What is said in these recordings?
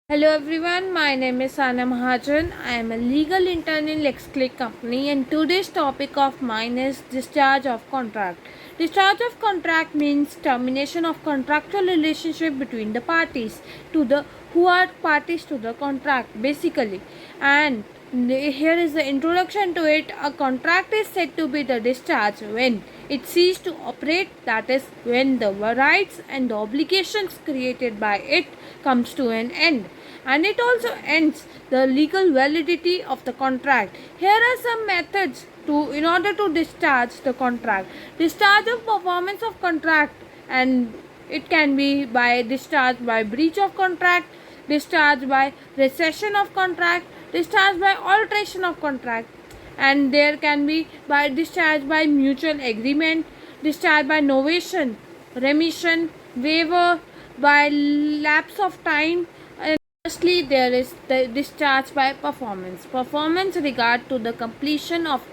Hello everyone, my name is Sanya Mahajan. I am a legal intern in LEXCLIQ company and today's topic of mine is discharge of contract. Discharge of contract means termination of contractual relationship between the parties who are parties to the contract basically. And here is the introduction to it. A contract is said to be the discharge when it ceases to operate, that is when the rights and the obligations created by it comes to an end, and it also ends the legal validity of the contract. Here are some methods in order to discharge the contract. Discharge of performance of contract, and it can be by discharge by breach of contract, discharge by rescission of contract, discharge by alteration of contract, and there can be by discharge by mutual agreement, discharge by novation, remission, waiver, by lapse of time. And lastly, there is the discharge by performance. Performance regard to the completion of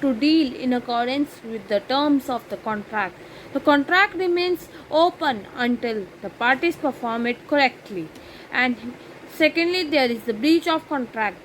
to deal in accordance with the terms of the contract. The contract remains open until the parties perform it correctly. And secondly, there is the breach of contract.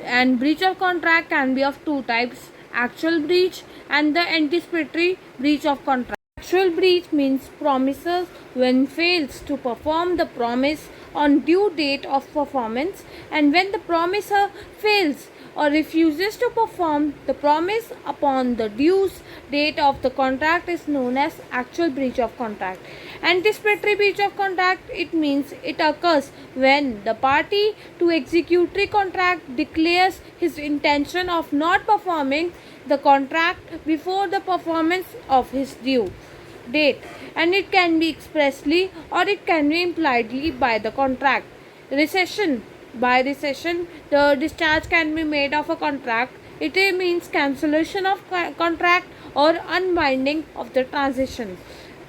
And breach of contract can be of two types: actual breach and the anticipatory breach of contract. Actual breach means promises when fails to perform the promise on due date of performance, and when the promiser fails or refuses to perform the promise upon the due date of the contract is known as actual breach of contract. Anticipatory breach of contract, it means it occurs when the party to executory contract declares his intention of not performing the contract before the performance of his due date, and it can be expressly or it can be impliedly by the contract. Rescission, by rescission the discharge can be made of a contract. It means cancellation of contract or unbinding of the transition.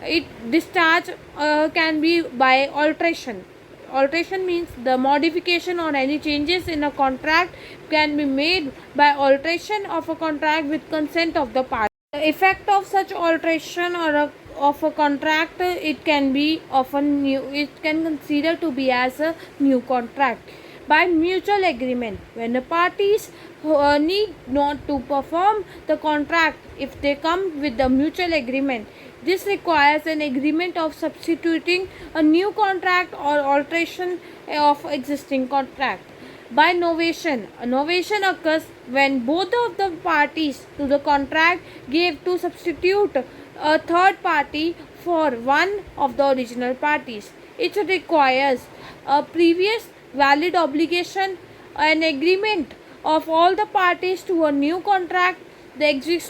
It discharge can be by alteration. Alteration means the modification or any changes in a contract can be made by alteration of a contract with consent of the party. The effect of such alteration of a contract, it can be often new. It can consider to be as a new contract. By mutual agreement, when the parties need not to perform the contract, if they come with the mutual agreement, this requires an agreement of substituting a new contract or alteration of existing contract. By novation, a novation occurs when both of the parties to the contract gave to substitute a third party for one of the original parties. It requires a previous valid obligation, an agreement of all the parties to a new contract, the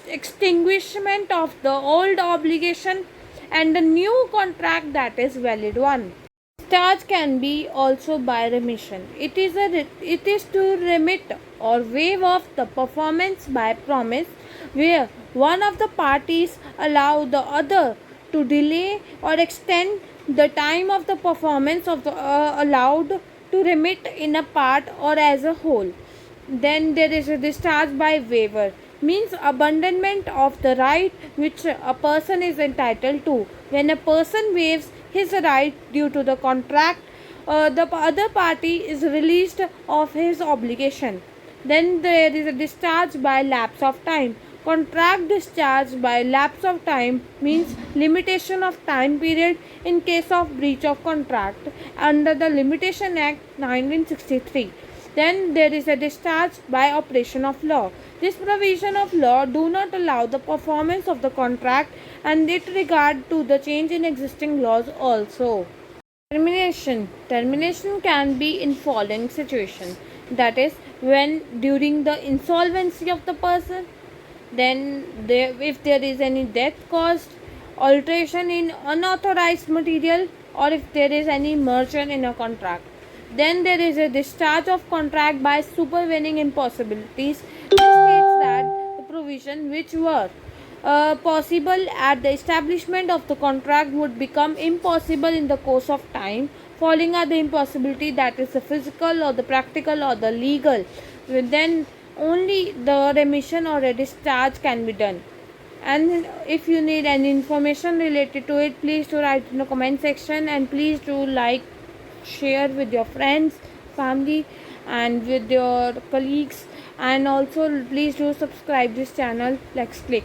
extinguishment of the old obligation, and a new contract that is valid one. Discharge can be also by remission. It is to remit or waive off the performance by promise, where one of the parties allow the other to delay or extend the time of the performance of the allowed to remit in a part or as a whole. Then there is a discharge by waiver, means abandonment of the right which a person is entitled to. When a person waives his right due to the contract, the other party is released of his obligation. Then there is a discharge by lapse of time. Contract discharge by lapse of time means limitation of time period in case of breach of contract under the Limitation Act 1963. Then there is a discharge by operation of law. This provision of law do not allow the performance of the contract, and it regard to the change in existing laws also. Termination. Termination can be in following situation. That is, when during the insolvency of the person, then if there is any death caused, alteration in unauthorized material, or if there is any merger in a contract. Then there is a discharge of contract by supervening impossibilities. This states that the provision which were possible at the establishment of the contract would become impossible in the course of time, falling at the impossibility, that is the physical or the practical or the legal. Then only the remission or a discharge can be done. And if you need any information related to it, please do write in the comment section, and please do like, share with your friends, family, and with your colleagues. And also please do subscribe this channel, Let's Click.